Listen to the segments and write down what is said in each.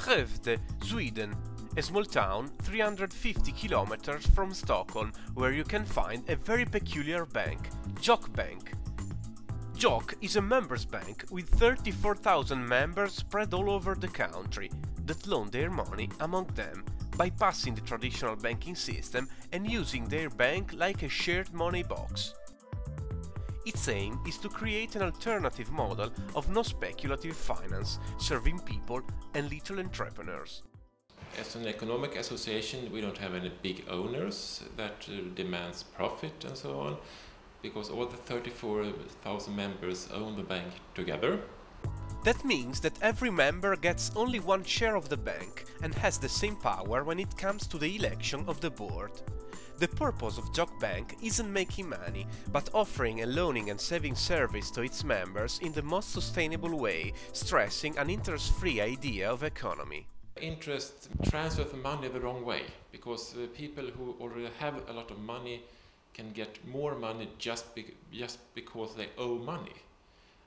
Skövde, Sweden, a small town 350 kilometers from Stockholm, where you can find a very peculiar bank, JAK Bank. JAK is a members bank with 34,000 members spread all over the country that loan their money among them, bypassing the traditional banking system and using their bank like a shared money box. Its aim is to create an alternative model of non-speculative finance, serving people and little entrepreneurs. As an economic association, we don't have any big owners that demands profit and so on, because all the 34,000 members own the bank together. That means that every member gets only one share of the bank and has the same power when it comes to the election of the board. The purpose of JAK Bank isn't making money, but offering a loaning and saving service to its members in the most sustainable way, stressing an interest-free idea of economy. Interest transfers money the wrong way, because people who already have a lot of money can get more money just because they owe money.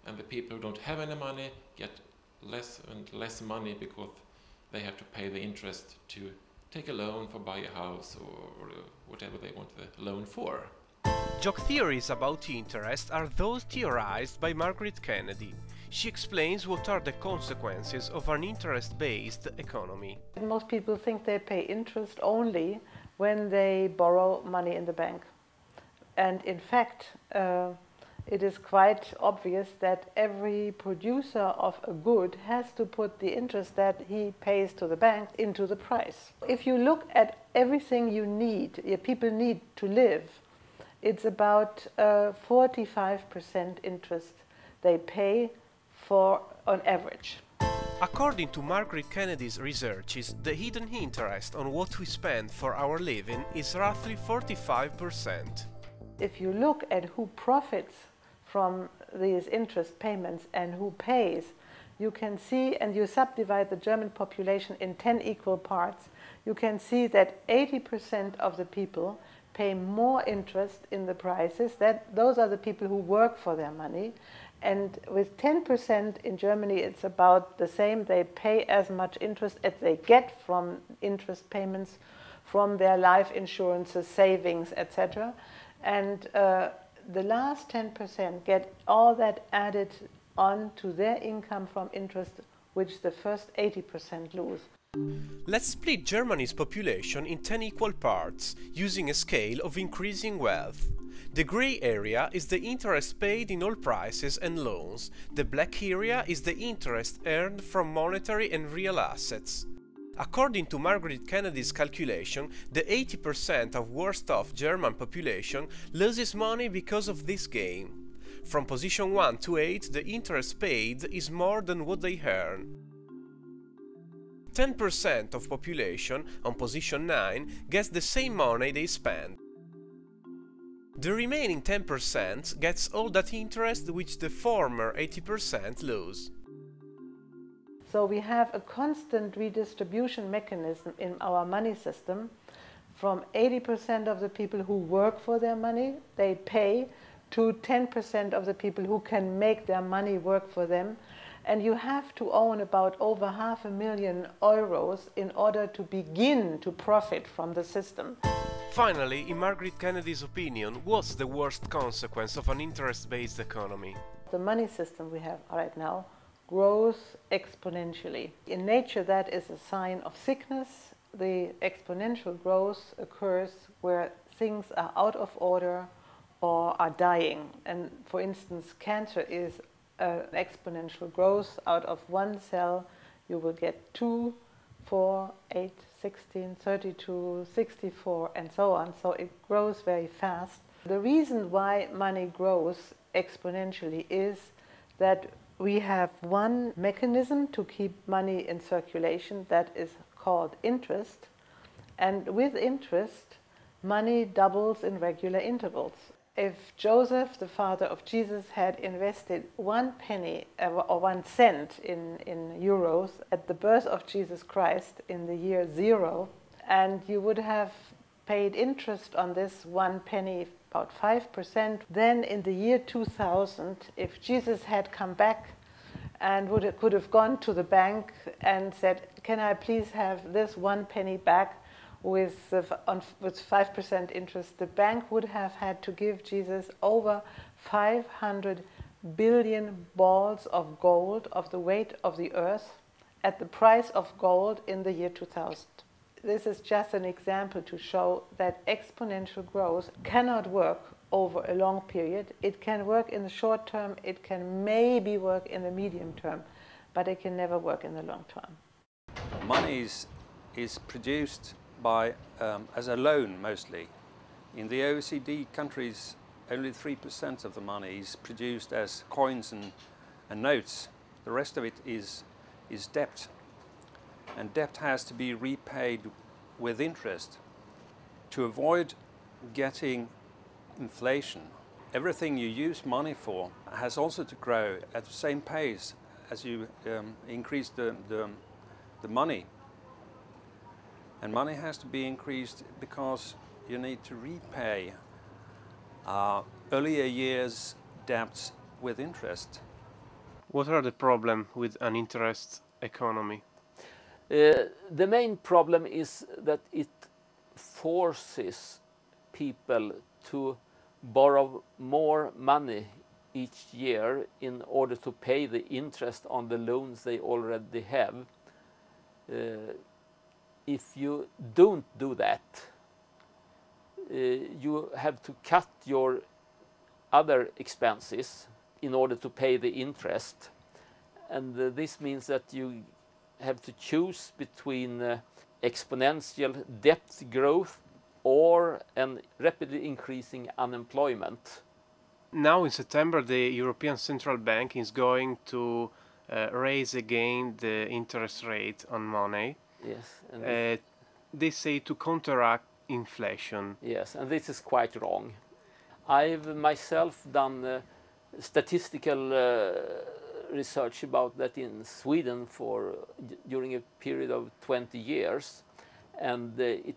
And the people who don't have any money get less and less money because they have to pay the interest to take a loan for buy a house or whatever they want the loan for. JAK theories about interest are those theorized by Margrit Kennedy. She explains what are the consequences of an interest-based economy. Most people think they pay interest only when they borrow money in the bank. And in fact, it is quite obvious that every producer of a good has to put the interest that he pays to the bank into the price. If you look at everything you need, people need to live, it's about 45% interest they pay for on average. According to Margrit Kennedy's researches, the hidden interest on what we spend for our living is roughly 45%. If you look at who profits from these interest payments and who pays, you can see, and you subdivide the German population in 10 equal parts, you can see that 80% of the people pay more interest in the prices. Those are the people who work for their money. And with 10% in Germany, it's about the same. They pay as much interest as they get from interest payments from their life insurances, savings, etc. And the last 10% get all that added on to their income from interest, which the first 80% lose. Let's split Germany's population in 10 equal parts, using a scale of increasing wealth. The grey area is the interest paid in all prices and loans. The black area is the interest earned from monetary and real assets. According to Margrit Kennedy's calculation, the 80% of worst-off German population loses money because of this game. From position 1 to 8, the interest paid is more than what they earn. 10% of population, on position 9, gets the same money they spend. The remaining 10% gets all that interest which the former 80% lose. So we have a constant redistribution mechanism in our money system. From 80% of the people who work for their money, they pay, to 10% of the people who can make their money work for them. And you have to own about over €500,000 in order to begin to profit from the system. Finally, in Margrit Kennedy's opinion, what's the worst consequence of an interest-based economy? The money system we have right now grows exponentially. In nature, that is a sign of sickness. The exponential growth occurs where things are out of order or are dying. And for instance, cancer is an exponential growth. Out of one cell, you will get 2, 4, 8, 16, 32, 64, and so on. So it grows very fast. The reason why money grows exponentially is that we have one mechanism to keep money in circulation that is called interest. And with interest, money doubles in regular intervals. If Joseph, the father of Jesus, had invested 1 penny or 1 cent in euros at the birth of Jesus Christ in the year 0, and you would have paid interest on this 1 penny, about 5%, then in the year 2000, if Jesus had come back and could have gone to the bank and said, can I please have this 1 penny back with 5% interest? The bank would have had to give Jesus over 500 billion balls of gold of the weight of the earth at the price of gold in the year 2000. This is just an example to show that exponential growth cannot work over a long period. It can work in the short term, it can maybe work in the medium term, but it can never work in the long term. Money is produced by, as a loan mostly. In the OECD countries, only 3% of the money is produced as coins and notes. The rest of it is debt. And debt has to be repaid with interest. To avoid getting inflation, everything you use money for has also to grow at the same pace as you increase the money. And money has to be increased because you need to repay earlier years' debts with interest. What are the problems with an interest economy? The main problem is that it forces people to borrow more money each year in order to pay the interest on the loans they already have. If you don't do that, you have to cut your other expenses in order to pay the interest. And this means that you have to choose between exponential debt growth or an rapidly increasing unemployment. Now in September, the European Central Bank is going to raise again the interest rate on money. Yes. And they say to counteract inflation. Yes, and this is quite wrong. I've myself done statistical research about that in Sweden during a period of 20 years, and it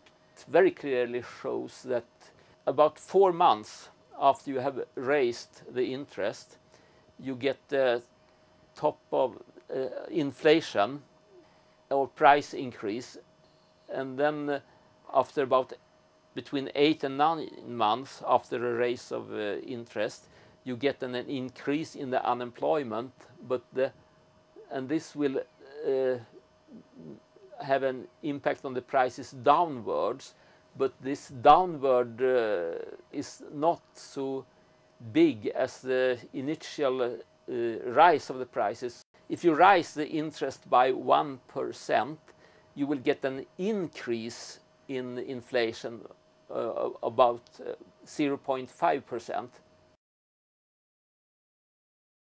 very clearly shows that about 4 months after you have raised the interest, you get the top of inflation or price increase, and then after about between 8 and 9 months after a raise of interest, you get an increase in the unemployment, and this will have an impact on the prices downwards, but this downward is not so big as the initial rise of the prices. If you rise the interest by 1%, you will get an increase in inflation about 0.5%.